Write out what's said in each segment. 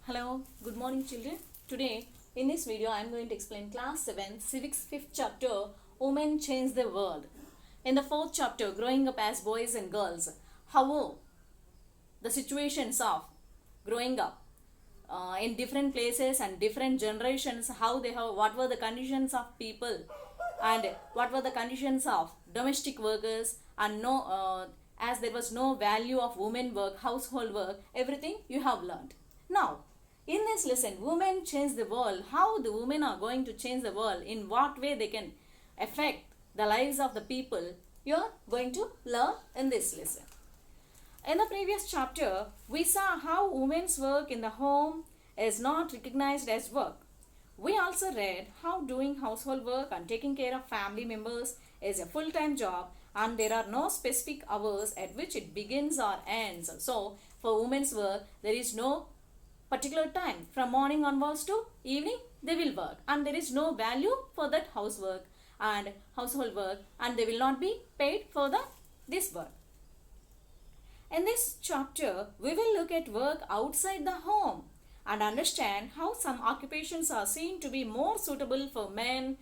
Hello, good morning children. Today in this video I am going to explain class 7 civics 5th chapter Women Change the World. In the 4th chapter growing up as boys and girls, how the situations of growing up in different places and different generations, how they have, what were the conditions of people and what were the conditions of domestic workers, and as there was no value of women work, household work, everything you have learned. Now in this lesson, women change the world. How the women are going to change the world, in what way they can affect the lives of the people, you are going to learn in this lesson. In the previous chapter, we saw how women's work in the home is not recognized as work. We also read how doing household work and taking care of family members is a full-time job and there are no specific hours at which it begins or ends. So, for women's work, there is no particular time. From morning onwards to evening, they will work and there is no value for that housework and household work, and they will not be paid for this work. In this chapter, we will look at work outside the home and understand how some occupations are seen to be more suitable for men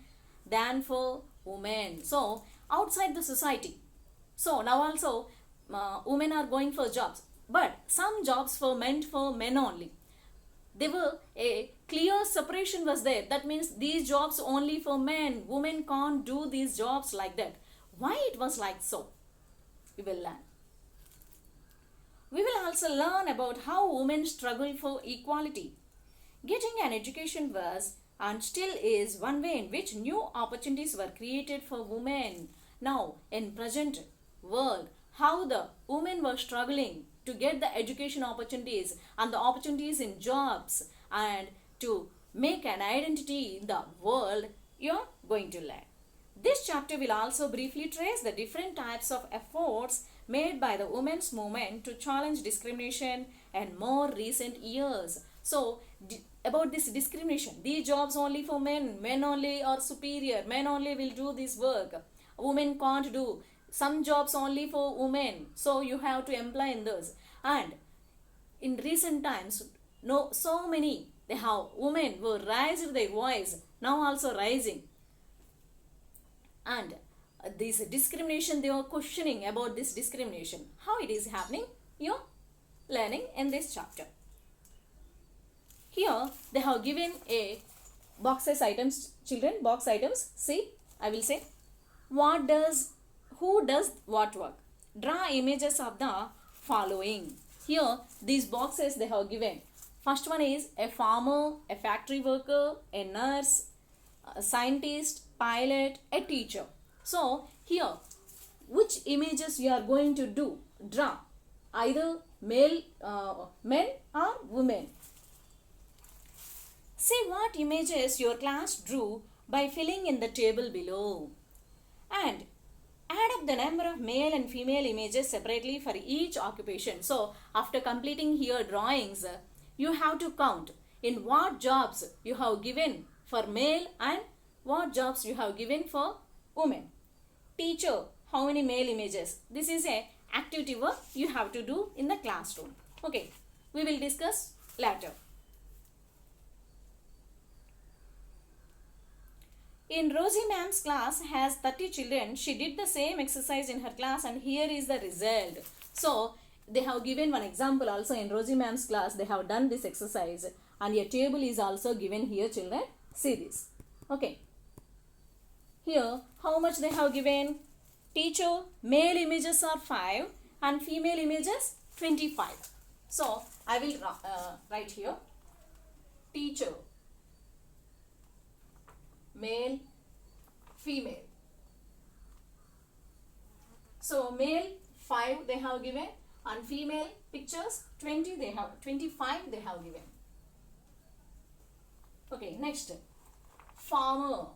than for women. So, outside the society. So, now also women are going for jobs, but some jobs meant for men only. There were a clear separation was there. That means these jobs only for men. Women can't do these jobs like that. Why it was like so? We will learn. We will also learn about how women struggle for equality. Getting an education was and still is one way in which new opportunities were created for women. Now, in present world, how the women were struggling to get the education opportunities and the opportunities in jobs and to make an identity in the world, you're going to learn. This chapter will also briefly trace the different types of efforts made by the women's movement to challenge discrimination in more recent years. So, about this discrimination, these jobs only for men, men only are superior, men only will do this work, women can't do. Some jobs only for women, so you have to employ in those. And in recent times, so many women were raised their voice, now also rising. And this discrimination, they were questioning about this discrimination. How it is happening, you're learning in this chapter. Here they have given a boxes items, children, box items. See, I will say, who does what work? Draw images of the following. Here, these boxes they have given. First one is a farmer, a factory worker, a nurse, a scientist, pilot, a teacher. So, here, which images you are going to draw? Either men or women. See what images your class drew by filling in the table below. And add up the number of male and female images separately for each occupation. So, after completing here drawings, you have to count in what jobs you have given for male and what jobs you have given for women. Teacher, how many male images? This is a activity work you have to do in the classroom. Okay, we will discuss later. In Rosie ma'am's class has 30 children. She did the same exercise in her class and here is the result. So, they have given one example also in Rosie ma'am's class. They have done this exercise and a table is also given here, children. See this. Okay. Here, how much they have given? Teacher, male images are 5 and female images 25. So, I will write here. Teacher, male, female. So male 5 they have given and female pictures 25 they have given. Okay, next, farmer.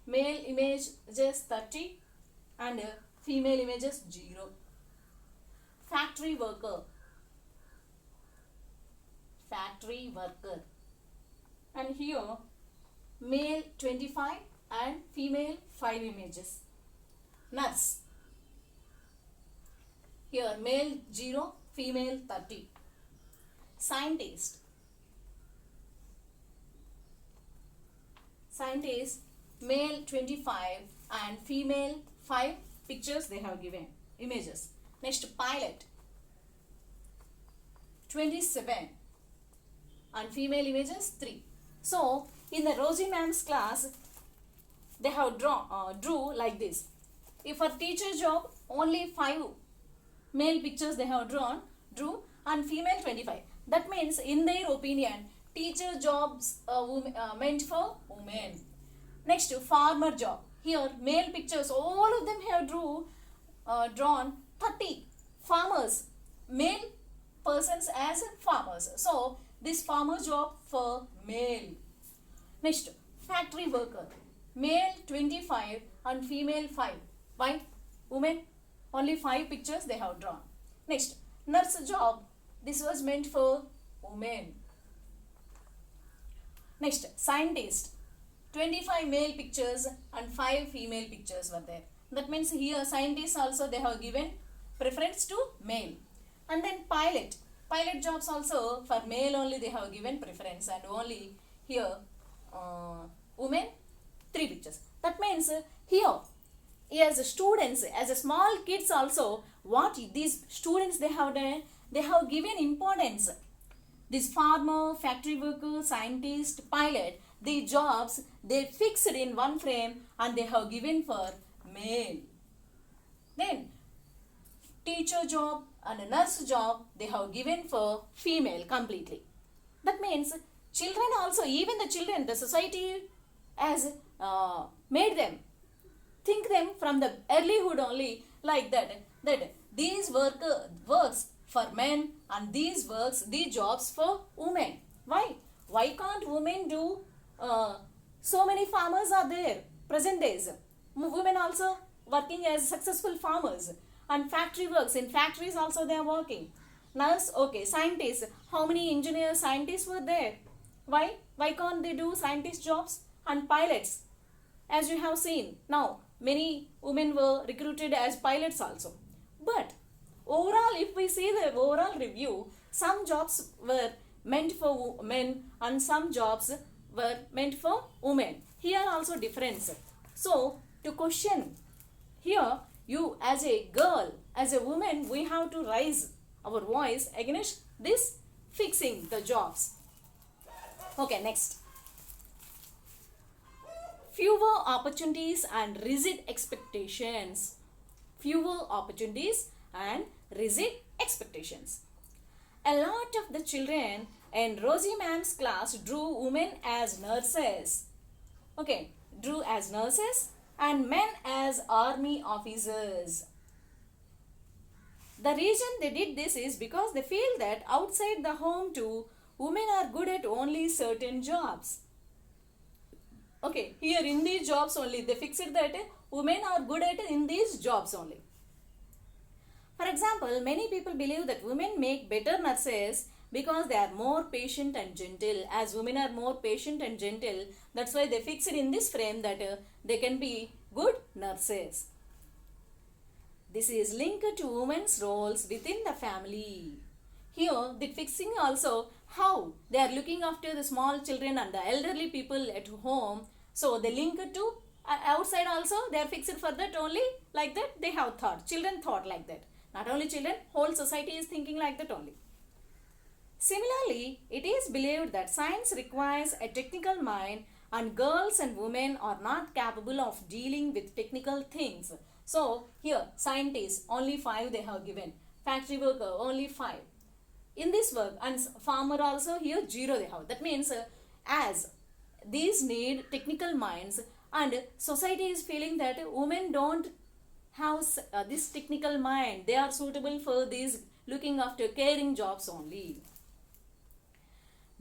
Male image just 30 and female images 0. Factory worker. And here male 25 and female 5 images. Nurse. Here male 0, female 30. Scientist, male 25 and female 5 pictures they have given, images. Next, pilot, 27 and female images 3. So, in the Rosie ma'am's class, they have drew like this. If for teacher job, only 5 male pictures they have drew and female 25. That means in their opinion, teacher jobs meant for women. Next, farmer job. Here male pictures, all of them have drawn 30 farmers, male persons as farmers. So this farmer job for male. Next, factory worker, male 25 and female 5. Why? Women, only 5 pictures they have drawn. Next, nurse job, this was meant for women. Next, scientist, 25 male pictures and 5 female pictures were there. That means here scientists also they have given preference to male. And then pilot jobs also for male only they have given preference, and only here women 3 pictures. That means here as students, as a small kids also, what these students they have done, they have given importance. This farmer, factory worker, scientist, pilot, the jobs they fixed in one frame and they have given for male. Then teacher job and a nurse job they have given for female completely. That means children also, even the children, the society has made them, think them from the earlyhood only like that these works for men and these jobs for women. Why can't women do so many farmers are there present days, women also working as successful farmers, and factory works, in factories also they are working. Nurse, okay. Scientists, how many engineers, scientists were there? Why can't they do scientist jobs? And pilots, as you have seen, now many women were recruited as pilots also. But overall, if we see the overall review, some jobs were meant for men and some jobs were meant for women. Here also difference. So to question, here you as a girl, as a woman, we have to raise our voice against this fixing the jobs. Okay, next. Fewer opportunities and rigid expectations. Fewer opportunities and rigid expectations. A lot of the children in Rosie ma'am's class drew women as nurses. Okay, drew as nurses and men as army officers. The reason they did this is because they feel that outside the home too, women are good at only certain jobs. Okay, here in these jobs only, they fixed that women are good at in these jobs only. For example, many people believe that women make better nurses because they are more patient and gentle. As women are more patient and gentle, that's why they fixed in this frame that they can be good nurses. This is linked to women's roles within the family. Here, the fixing also how they are looking after the small children and the elderly people at home. So they link it to outside also, they are fixed for that only, like that they have thought. Children thought like that. Not only children, whole society is thinking like that only. Similarly, it is believed that science requires a technical mind and girls and women are not capable of dealing with technical things. So here scientists only 5 they have given. Factory worker only 5. In this work, and farmer also here 0 they have. That means as these need technical minds and society is feeling that women don't have this technical mind. They are suitable for these looking after caring jobs only.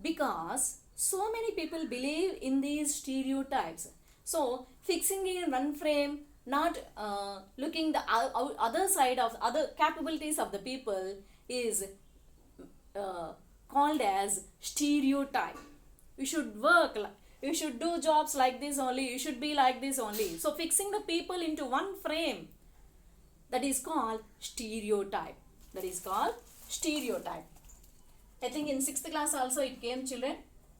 Because so many people believe in these stereotypes. So fixing in one frame, not looking the other side of other capabilities of the people is called as stereotype. You should work, you should do jobs like this only, you should be like this only. So fixing the people into one frame, that is called stereotype. That is called stereotype. I think in 6th class also it came, children.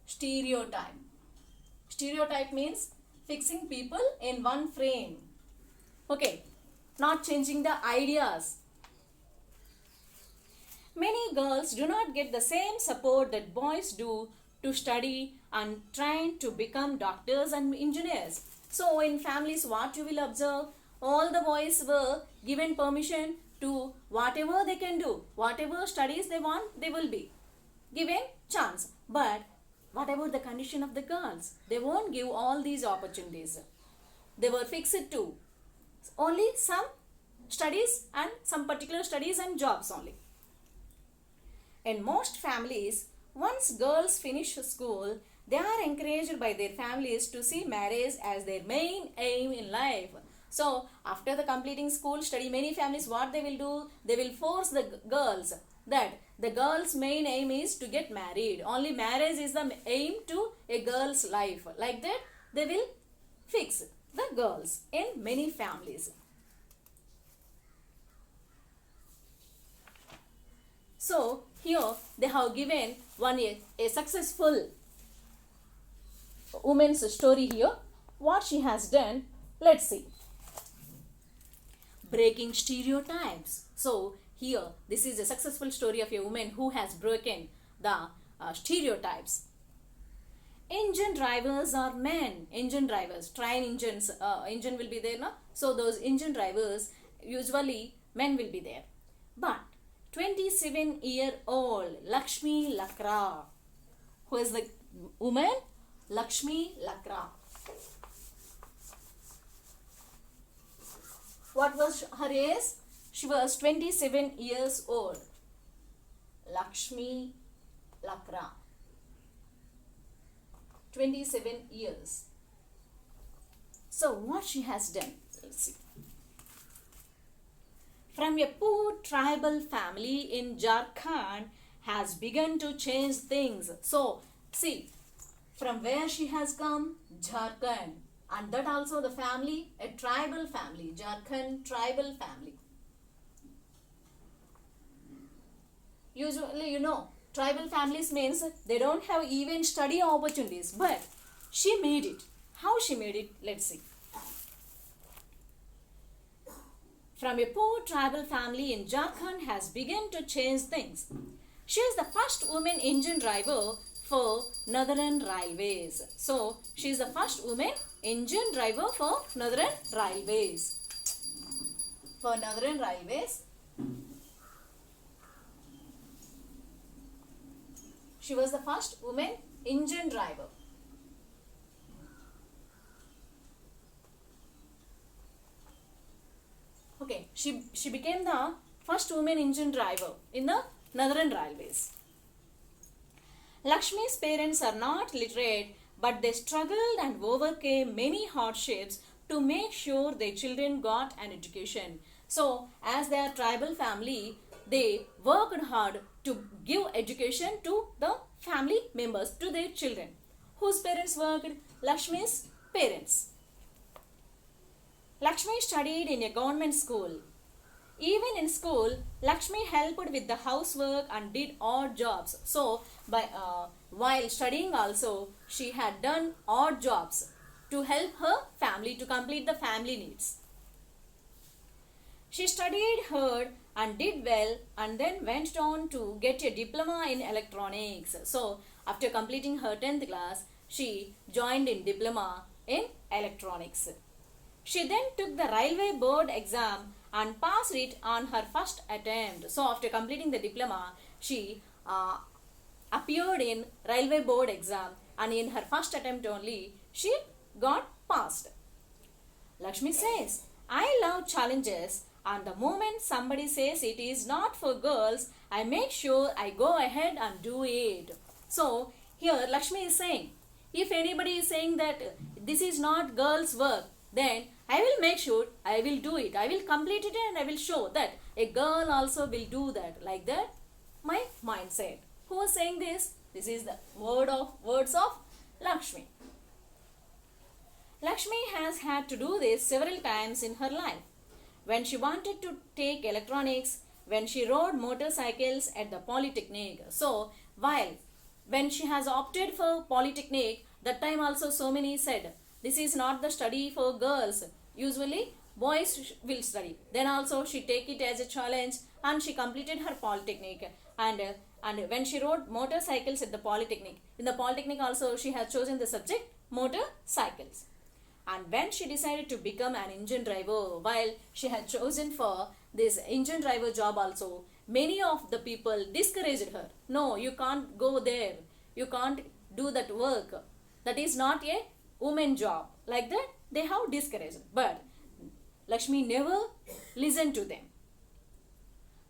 Stereotype. Stereotype means fixing people in one frame. Okay, not changing the ideas. Many girls do not get the same support that boys do to study and train to become doctors and engineers. So in families, what you will observe, all the boys were given permission to whatever they can do, whatever studies they want, they will be given chance. But what about the condition of the girls? They won't give all these opportunities. They were fixed to only some studies and some particular studies and jobs only. In most families, once girls finish school, they are encouraged by their families to see marriage as their main aim in life. So, after the completing school study, many families, what they will do, they will force the girls that the girl's main aim is to get married. Only marriage is the aim to a girl's life. Like that, they will fix the girls in many families. So, here they have given a successful woman's story here. What she has done, let's see. Breaking stereotypes. So, here this is a successful story of a woman who has broken the stereotypes. Engine drivers are men. Engine drivers, train engines, engine will be there, no? So, those engine drivers, usually men will be there. But 27-year-old Lakshmi Lakra. Who is the woman? Lakshmi Lakra. What was her age? She was 27 years old. Lakshmi Lakra. 27 years. So what she has done? Let's see. From a poor tribal family in Jharkhand has begun to change things. So, see, from where she has come? Jharkhand. And that also the family, a tribal family, Jharkhand tribal family. Usually, you know, tribal families means they don't have even study opportunities. But she made it. How she made it? Let's see. From a poor tribal family in Jharkhand has begun to change things. She is the first woman engine driver for Northern Railways. So, she is the first woman engine driver for Northern Railways. For Northern Railways, she was the first woman engine driver. Okay, she became the first woman engine driver in the Northern Railways. Lakshmi's parents are not literate, but they struggled and overcame many hardships to make sure their children got an education. So, as they are tribal family, they worked hard to give education to the family members, to their children. Whose parents worked? Lakshmi's parents. Lakshmi studied in a government school. Even in school, Lakshmi helped with the housework and did odd jobs. So, while studying also, she had done odd jobs to help her family to complete the family needs. She studied hard and did well and then went on to get a diploma in electronics. So, after completing her 10th class, she joined in diploma in electronics. She then took the railway board exam and passed it on her first attempt. So, after completing the diploma, she appeared in railway board exam and in her first attempt only, she got passed. Lakshmi says, I love challenges, and the moment somebody says it is not for girls, I make sure I go ahead and do it. So, here Lakshmi is saying, if anybody is saying that this is not girls' work, then I will make sure I will do it. I will complete it and I will show that a girl also will do that. Like that, my mindset. Who is saying this? This is the words of Lakshmi. Lakshmi has had to do this several times in her life. When she wanted to take electronics, when she rode motorcycles at the Polytechnic. So when she has opted for Polytechnic, that time also so many said, this is not the study for girls. Usually boys will study. Then also she take it as a challenge and she completed her Polytechnic. And when she rode motorcycles at the Polytechnic, in the Polytechnic also she has chosen the subject motorcycles. And when she decided to become an engine driver, while she had chosen for this engine driver job also, many of the people discouraged her. No, you can't go there. You can't do that work. That is not a woman job. Like that, they have discouraged. But Lakshmi never listened to them.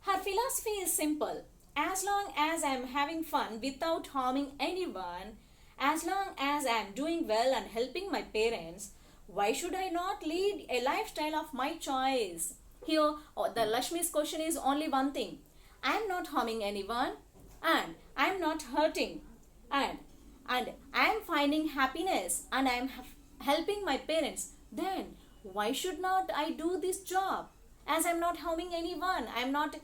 Her philosophy is simple. As long as I am having fun without harming anyone, as long as I am doing well and helping my parents, why should I not lead a lifestyle of my choice? Here, the Lakshmi's question is only one thing. I am not harming anyone and I am not hurting and I am finding happiness and I am helping my parents. Then why should not I do this job? As I am not harming anyone, I am not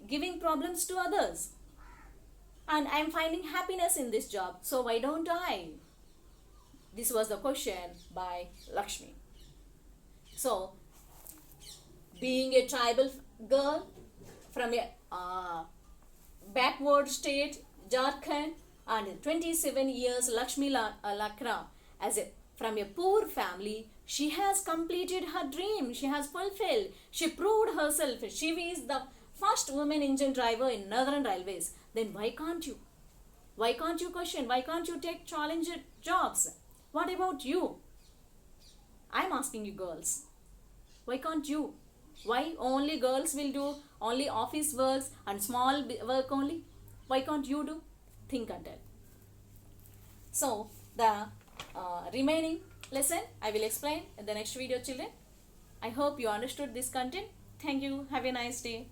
giving problems to others. And I am finding happiness in this job. So why don't I? This was the question by Lakshmi. So, being a tribal girl from a backward state, Jharkhand, and 27 years Lakshmi Lakra, from a poor family, she has completed her dream. She has fulfilled. She proved herself. She is the first woman engine driver in Northern Railways. Then why can't you? Why can't you question? Why can't you take challenged jobs? What about you? I'm asking you girls. Why can't you? Why only girls will do only office works and small work only? Why can't you do? Think and tell. So the remaining lesson I will explain in the next video, children. I hope you understood this content. Thank you. Have a nice day.